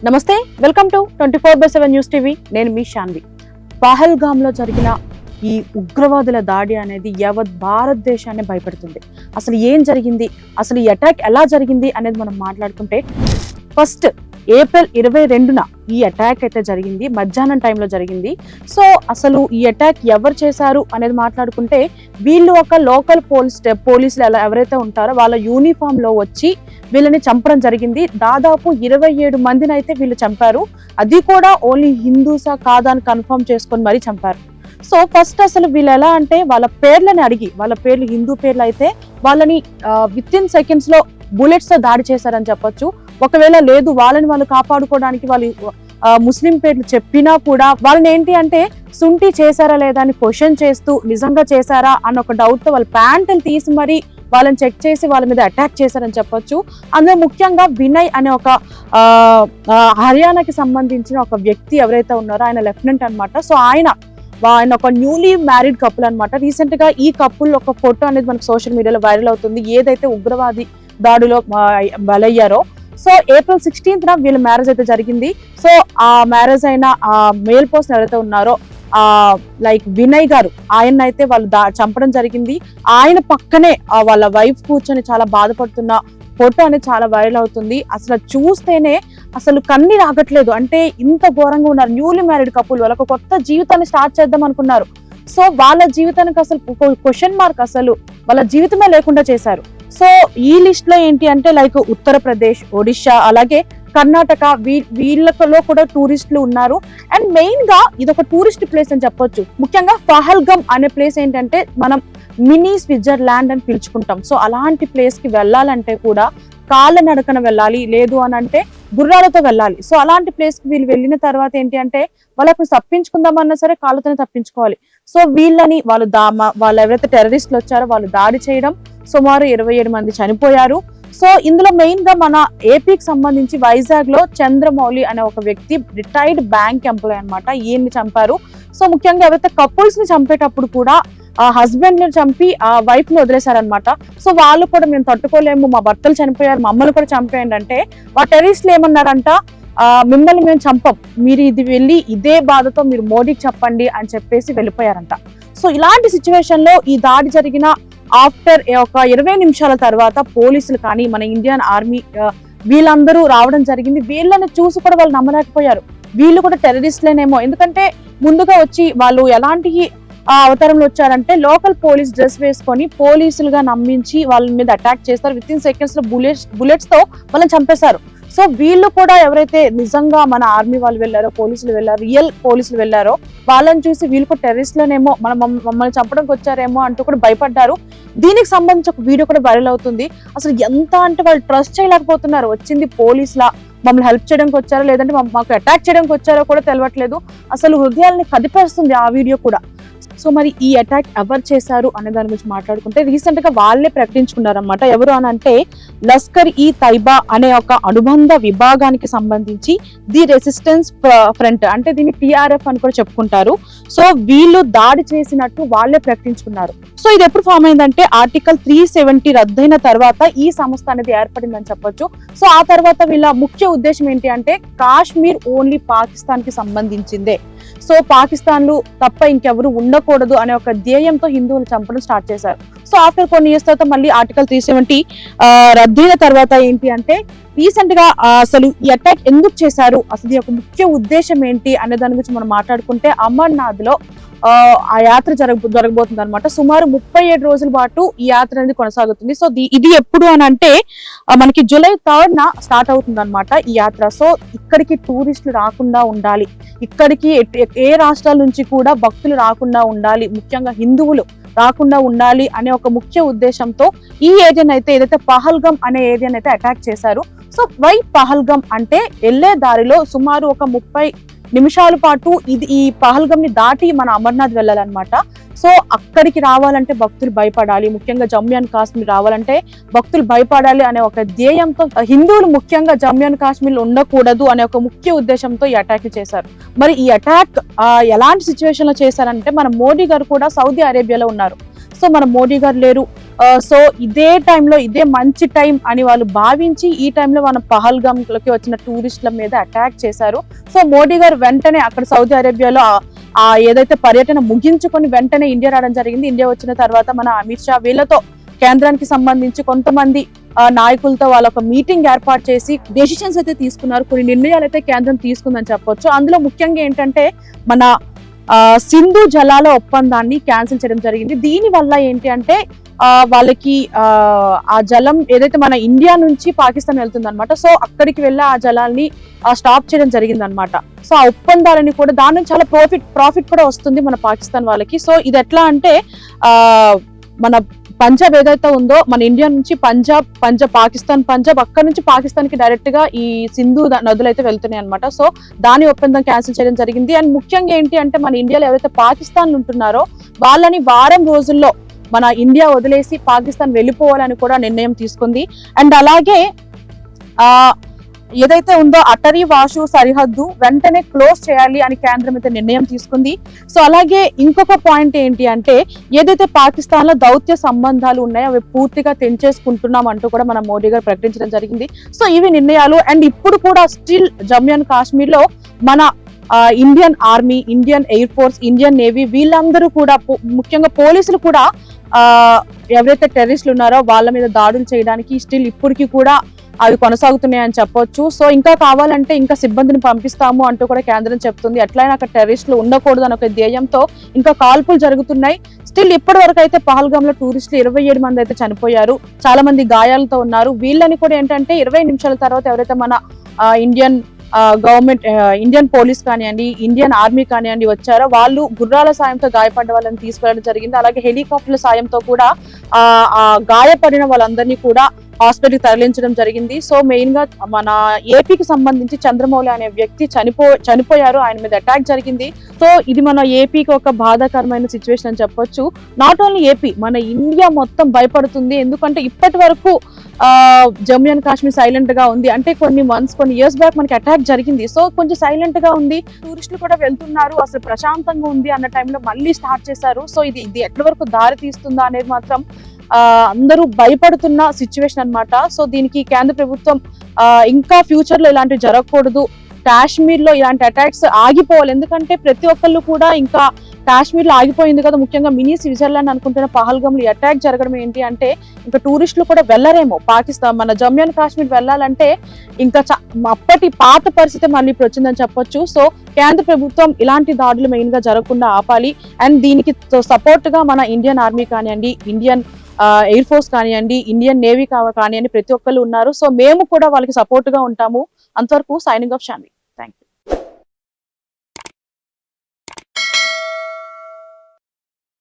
నమస్తే, welcome to 24/7 news TV. నేను మీ శాన్వి. పహల్గామ్లో జరిగిన ఈ ఉగ్రవాదుల దాడి అనేది యావత్ భారతదేశాన్ని భయపెడుతుంది. అసలు ఏం జరిగింది, అసలు ఈ అటాక్ ఎలా జరిగింది అనేది మనం మాట్లాడుకుంటే, ఫస్ట్ ఏప్రిల్ 22న ఈ అటాక్ అయితే జరిగింది. మధ్యాహ్నం టైంలో జరిగింది. సో అసలు ఈ అటాక్ ఎవరు చేశారు అనేది మాట్లాడుకుంటే, వీళ్ళు ఒక లోకల్ పోలీసులు ఎవరైతే ఉంటారో వాళ్ళ యూనిఫామ్ లో వచ్చి వీళ్ళని చంపడం జరిగింది. దాదాపు 27 మందిని అయితే వీళ్ళు చంపారు. అది కూడా ఓన్లీ హిందూసా కాదా అని కన్ఫర్మ్ చేసుకొని మరీ చంపారు. సో ఫస్ట్ అసలు వీళ్ళు ఎలా అంటే, వాళ్ళ పేర్లని అడిగి, వాళ్ళ పేర్లు హిందూ పేర్లు అయితే వాళ్ళని విత్ ఇన్ సెకండ్స్ లో బుల్లెట్స్ తో దాడి చేశారని చెప్పొచ్చు. ఒకవేళ లేదు వాళ్ళని వాళ్ళు కాపాడుకోవడానికి వాళ్ళు ముస్లిం పేర్లు చెప్పినా కూడా వాళ్ళని ఏంటి అంటే సుంటి చేశారా లేదా అని క్వశ్చన్ చేస్తూ, నిజంగా చేశారా అన్న ఒక డౌట్ తో వాళ్ళ ప్యాంటులు తీసి మరీ వాళ్ళని చెక్ చేసి వాళ్ళ మీద అటాక్ చేశారని చెప్పొచ్చు. అందులో ముఖ్యంగా వినయ్ అనే ఒక హర్యానాకి సంబంధించిన ఒక వ్యక్తి ఎవరైతే ఉన్నారో ఆయన లెఫ్టినెంట్ అనమాట. సో ఆయన ఒక న్యూలీ మ్యారీడ్ కపుల్ అనమాట. రీసెంట్ గా ఈ కపుల్ ఒక ఫోటో అనేది మనకు సోషల్ మీడియాలో వైరల్ అవుతుంది, ఏదైతే ఉగ్రవాది దాడిలో బలయ్యారో. సో ఏప్రిల్ 16న వీళ్ళ మ్యారేజ్ అయితే జరిగింది. సో ఆ మ్యారేజ్ అయిన ఆ మేల్ పర్సన్ ఎవరైతే ఉన్నారో లైక్ వినయ్ గారు, ఆయన అయితే వాళ్ళు చంపడం జరిగింది. ఆయన పక్కనే వాళ్ళ వైఫ్ కూర్చొని చాలా బాధపడుతున్న ఫోటో అనేది చాలా వైరల్ అవుతుంది. అసలు చూస్తేనే అసలు కన్నీరు ఆగట్లేదు. అంటే ఇంత ఘోరంగా ఉన్నారు. న్యూలీ మ్యారీడ్ కపుల్, వాళ్ళకు కొత్త జీవితాన్ని స్టార్ట్ చేద్దాం అనుకున్నారు. సో వాళ్ళ జీవితానికి అసలు క్వశ్చన్ మార్క్, అసలు వాళ్ళ జీవితమే లేకుండా చేశారు. సో ఈ లిస్ట్ లో ఏంటి అంటే లైక్ ఉత్తరప్రదేశ్, ఒడిశా, అలాగే కర్ణాటక, వీళ్ళలో కూడా టూరిస్టులు ఉన్నారు. అండ్ మెయిన్ గా ఇది ఒక టూరిస్ట్ ప్లేస్ అని చెప్పొచ్చు. ముఖ్యంగా పహల్గమ్ అనే ప్లేస్ ఏంటంటే మనం మినీ స్విట్జర్లాండ్ అని పిలుచుకుంటాం. సో అలాంటి ప్లేస్ కి వెళ్ళాలంటే కూడా కాళ్ళ నడకన వెళ్ళాలి, లేదు అని అంటే గుర్రాలతో వెళ్ళాలి. సో అలాంటి ప్లేస్ కి వీళ్ళు వెళ్ళిన తర్వాత ఏంటి అంటే వాళ్ళకు తప్పించుకుందామన్నా సరే కాళ్ళతోనే తప్పించుకోవాలి. సో వీళ్ళని వాళ్ళు ఎవరైతే టెర్రరిస్టులు వచ్చారో వాళ్ళు దాడి చేయడం, సుమారు 27 మంది చనిపోయారు. సో ఇందులో మెయిన్ గా మన ఏపీకి సంబంధించి వైజాగ్ లో చంద్రమౌళి అనే ఒక వ్యక్తి రిటైర్డ్ బ్యాంక్ ఎంప్లాయ్ అనమాట. ఈయన్ని చంపారు. సో ముఖ్యంగా ఎవరైతే కపుల్స్ ని చంపేటప్పుడు కూడా ఆ హస్బెండ్ ని చంపి ఆ వైఫ్ ని వదిలేశారనమాట. సో వాళ్ళు కూడా మేము తట్టుకోలేము, మా భర్తలు చనిపోయారు, మమ్మల్ని కూడా చంపేయండి అంటే ఆ టెర్రరిస్టులు ఏమన్నారంట, మిమ్మల్ని మేము చంపం, మీరు ఇది వెళ్ళి ఇదే బాధతో మీరు మోడీకి చెప్పండి అని చెప్పేసి వెళ్ళిపోయారంట. సో ఇలాంటి సిచ్యువేషన్ లో ఈ దాడి జరిగిన ఆఫ్టర్ ఒక 20 నిమిషాల తర్వాత పోలీసులు కానీ మన ఇండియన్ ఆర్మీ వీళ్ళందరూ రావడం జరిగింది. వీళ్ళని చూసి కూడా వాళ్ళు నమ్మలేకపోయారు, వీళ్ళు కూడా టెర్రరిస్టులేనేమో. ఎందుకంటే ముందుగా వచ్చి వాళ్ళు ఎలాంటి అవతారంలో వచ్చారంటే లోకల్ పోలీస్ డ్రెస్ వేసుకొని పోలీసులుగా నమ్మించి వాళ్ళ మీద అటాక్ చేస్తారు. విత్ ఇన్ సెకండ్స్ లో బుల్లెట్స్ తో వాళ్ళని చంపేశారు. సో వీళ్ళు కూడా ఎవరైతే నిజంగా మన ఆర్మీ వాళ్ళు వెళ్ళారో, పోలీసులు వెళ్ళారో, రియల్ పోలీసులు వెళ్ళారో వాళ్ళని చూసి వీళ్ళు కూడా టెర్రరిస్టులనేమో, మమ్మల్ని చంపడానికి వచ్చారేమో అంటూ కూడా భయపడ్డారు. దీనికి సంబంధించి ఒక వీడియో కూడా వైరల్ అవుతుంది. అసలు ఎంత అంటే వాళ్ళు ట్రస్ట్ చేయలేకపోతున్నారు. వచ్చింది పోలీసులా, మమ్మల్ని హెల్ప్ చేయడానికి వచ్చారో లేదంటే మాకు అటాక్ చేయడానికి వచ్చారో కూడా తెలియట్లేదు. అసలు హృదయాలని కదిపేస్తుంది ఆ వీడియో కూడా. సో మరి ఈ అటాక్ ఎవరు చేశారు అనే దాని గురించి మాట్లాడుకుంటే, రీసెంట్ గా వాళ్ళే ప్రకటించుకున్నారనమాట. ఎవరు అని అంటే లష్కర్ ఈ తైబా అనే ఒక అనుబంధ విభాగానికి సంబంధించి ది రెసిస్టెన్స్ ఫ్రంట్, అంటే దీన్ని TRF అని కూడా చెప్పుకుంటారు. సో వీళ్ళు దాడి చేసినట్టు వాళ్ళే ప్రకటించుకున్నారు. సో ఇది ఎప్పుడు ఫామ్ అయిందంటే ఆర్టికల్ 370 రద్దయిన తర్వాత ఈ సంస్థ అనేది ఏర్పడిందని చెప్పొచ్చు. సో ఆ తర్వాత వీళ్ళ ముఖ్య ఉద్దేశం ఏంటి అంటే కాశ్మీర్ ఓన్లీ పాకిస్తాన్ కి సంబంధించిందే, సో పాకిస్తాన్ లో తప్ప ఇంకెవరు ఉండకూడదు అనే ఒక ధ్యేయంతో హిందువులు చంపడం స్టార్ట్ చేశారు. సో ఆఫ్టర్ కొన్ని ఇయర్స్ తర్వాత మళ్ళీ ఆర్టికల్ 370 రద్దయిన తర్వాత ఏంటి అంటే రీసెంట్ గా అసలు ఈ అటాక్ ఎందుకు చేశారు, అసలు ఈ యొక్క ముఖ్య ఉద్దేశం ఏంటి అనే దాని గురించి మనం మాట్లాడుకుంటే, అమర్నాథ్ లో ఆ యాత్ర జరగబోతుంది అనమాట. సుమారు 37 రోజుల పాటు ఈ యాత్ర అనేది కొనసాగుతుంది. సో ఇది ఎప్పుడు అని అంటే మనకి జూలై 3rd స్టార్ట్ అవుతుంది అనమాట ఈ యాత్ర. సో ఇక్కడికి టూరిస్టులు రాకుండా ఉండాలి, ఇక్కడికి ఏ రాష్ట్రాల నుంచి కూడా భక్తులు రాకుండా ఉండాలి, ముఖ్యంగా హిందువులు రాకుండా ఉండాలి అనే ఒక ముఖ్య ఉద్దేశంతో ఈ ఏరియాని అయితే ఏదైతే పహల్గమ్ అనే ఏరియాని అయితే అటాక్ చేశారు. సో వై పహల్గమ్ అంటే వెళ్లే దారిలో సుమారు ఒక 30 నిమిషాల పాటు ఈ పహల్గమ్ ని దాటి మన అమర్నాథ్ వెళ్ళాలన్నమాట. సో అక్కడికి రావాలంటే భక్తులు భయపడాలి, ముఖ్యంగా జమ్మూ అండ్ కాశ్మీర్ రావాలంటే భక్తులు భయపడాలి అనే ఒక ధ్యేయంతో హిందువులు ముఖ్యంగా జమ్మూ అండ్ కాశ్మీర్ ఉండకూడదు అనే ఒక ముఖ్య ఉద్దేశంతో ఈ అటాక్ చేశారు. మరి ఈ అటాక్ ఎలాంటి సిచ్యువేషన్ లో చేశారంటే మన మోడీ గారు కూడా సౌదీ అరేబియాలో ఉన్నారు. సో మన మోడీ గారు లేరు, సో ఇదే టైంలో ఇదే మంచి టైం అని వాళ్ళు భావించి ఈ టైంలో మన పహల్గామ్లోకి వచ్చిన టూరిస్టుల మీద అటాక్ చేశారు. సో మోడీ గారు వెంటనే అక్కడ సౌదీ అరేబియాలో ఏదైతే పర్యటన ముగించుకొని వెంటనే ఇండియా రావడం జరిగింది. ఇండియా వచ్చిన తర్వాత మన అమిత్ షా వీళ్ళతో కేంద్రానికి సంబంధించి కొంతమంది నాయకులతో వాళ్ళ ఒక మీటింగ్ ఏర్పాటు చేసి డెసిషన్స్ అయితే తీసుకున్నారు. కొన్ని నిర్ణయాలు అయితే కేంద్రం తీసుకుందని చెప్పొచ్చు. అందులో ముఖ్యంగా ఏంటంటే మన సింధు జలాల ఒప్పందాన్ని క్యాన్సిల్ చేయడం జరిగింది. దీని వల్ల ఏంటి అంటే వాళ్ళకి ఆ జలం ఏదైతే మన ఇండియా నుంచి పాకిస్తాన్ వెళ్తుంది అనమాట, సో అక్కడికి వెళ్ళి ఆ జలాల్ని స్టాప్ చేయడం జరిగింది అనమాట. సో ఆ ఒప్పందాలని కూడా దాని నుంచి చాలా ప్రాఫిట్ కూడా వస్తుంది మన పాకిస్తాన్ వాళ్ళకి. సో ఇది ఎట్లా అంటే మన పంజాబ్ ఏదైతే ఉందో మన ఇండియా నుంచి పంజాబ్ పాకిస్తాన్ అక్కడ నుంచి పాకిస్తాన్ కి డైరెక్ట్ గా ఈ సింధు నదులు అయితే వెళ్తున్నాయి అనమాట. సో దాని ఒప్పందం క్యాన్సిల్ చేయడం జరిగింది. అండ్ ముఖ్యంగా ఏంటి అంటే మన ఇండియాలో ఎవరైతే పాకిస్తాన్ ఉంటున్నారో వాళ్ళని వారం రోజుల్లో మన ఇండియా వదిలేసి పాకిస్తాన్ వెళ్ళిపోవాలని కూడా నిర్ణయం తీసుకుంది. అండ్ అలాగే ఏదైతే ఉందో అటరీ వాషు సరిహద్దు వెంటనే క్లోజ్ చేయాలి అని కేంద్రం అయితే నిర్ణయం తీసుకుంది. సో అలాగే ఇంకొక పాయింట్ ఏంటి అంటే ఏదైతే పాకిస్తాన్ లో దౌత్య సంబంధాలు ఉన్నాయో అవి పూర్తిగా తెంచేసుకుంటున్నాం అంటూ కూడా మన మోడీ గారు ప్రకటించడం జరిగింది. సో ఇవి నిర్ణయాలు. అండ్ ఇప్పుడు కూడా స్టిల్ జమ్మూ అండ్ కాశ్మీర్ లో మన Indian army, Indian air force, Indian navy వీళ్ళందరూ కూడా ముఖ్యంగా పోలీసులు కూడా ఎవరైతే టెర్రరిస్టులు ఉన్నారో వాళ్ళ మీద దాడులు చేయడానికి స్టిల్ ఇప్పటికీ కూడా అవి కొనసాగుతున్నాయని చెప్పొచ్చు. సో ఇంకా కావాలంటే ఇంకా సిబ్బందిని పంపిస్తాము అంటూ కూడా కేంద్రం చెప్తుంది. ఎట్లయినా అక్కడ టెర్రరిస్టులు ఉండకూడదు అని ఒక ధ్యేయంతో ఇంకా కాల్పులు జరుగుతున్నాయి. స్టిల్ ఇప్పటి వరకు అయితే పహల్గామ్ లో టూరిస్టులు 27 మంది అయితే చనిపోయారు, చాలా మంది గాయాలతో ఉన్నారు. వీళ్ళని కూడా ఏంటంటే 20 నిమిషాల తర్వాత ఎవరైతే మన ఇండియన్ గవర్నమెంట్, ఇండియన్ పోలీస్ కానివ్వండి, ఇండియన్ ఆర్మీ కానివ్వండి వచ్చారో వాళ్ళు గుర్రాల సాయంతో గాయపడ్డ వాళ్ళని తీసుకెళ్లడం జరిగింది. అలాగే హెలికాప్టర్ల సాయంతో కూడా గాయపడిన వాళ్ళందరినీ కూడా హాస్పిటల్ తరలించడం జరిగింది. సో మెయిన్ గా మన ఏపీకి సంబంధించి చంద్రమౌళి అనే వ్యక్తి చనిపోయారు, ఆయన మీద అటాక్ జరిగింది. సో ఇది మన ఏపీకి ఒక బాధాకరమైన సిచ్యువేషన్ అని చెప్పొచ్చు. నాట్ ఓన్లీ ఏపీ, మన ఇండియా మొత్తం భయపడుతుంది. ఎందుకంటే ఇప్పటి వరకు జమ్మూ అండ్ కాశ్మీర్ సైలెంట్ గా ఉంది. అంటే కొన్ని ఇయర్స్ బ్యాక్ మనకి అటాక్ జరిగింది, సో కొంచెం సైలెంట్ గా ఉంది. టూరిస్టులు కూడా వెళ్తున్నారు, అసలు ప్రశాంతంగా ఉంది అన్న టైంలో మళ్ళీ స్టార్ట్ చేశారు. సో ఇది ఎట్ల వరకు దారి తీస్తుందా అనేది మాత్రం అందరూ భయపడుతున్న సిచ్యువేషన్ అన్నమాట. సో దీనికి కేంద్ర ప్రభుత్వం ఇంకా ఫ్యూచర్ లో ఇలాంటివి జరగకూడదు, కాశ్మీర్ లో ఇలాంటి అటాక్స్ ఆగిపోవాలి. ఎందుకంటే ప్రతి ఒక్కళ్ళు కూడా ఇంకా కాశ్మీర్ లో ఆగిపోయింది కదా, ముఖ్యంగా మినీ స్విట్జర్లాండ్ అనుకుంటున్న పహల్గామ్ లో అటాక్ జరగడం ఏంటి అంటే ఇంకా టూరిస్టులు కూడా వెళ్ళరేమో పాకిస్తాన్, మన జమ్మూ అండ్ కాశ్మీర్ వెళ్ళాలంటే ఇంకా అప్పటి పాత పరిస్థితి మళ్ళీ ఇప్పుడు వచ్చిందని చెప్పొచ్చు. సో కేంద్ర ప్రభుత్వం ఇలాంటి దాడులు మెయిన్ గా జరగకుండా ఆపాలి. అండ్ దీనికి సపోర్ట్ గా మన ఇండియన్ ఆర్మీ కానివ్వండి, ఇండియన్ ఎయిర్ ఫోర్స్ కానివ్వండి, ఇండియన్ నేవీ కానివ్వండి, ప్రతి ఒక్కళ్ళు ఉన్నారు. సో మేము కూడా వాళ్ళకి సపోర్ట్ గా ఉంటాము. అంతవరకు సైనింగ్ ఆఫ్ శాన్వి.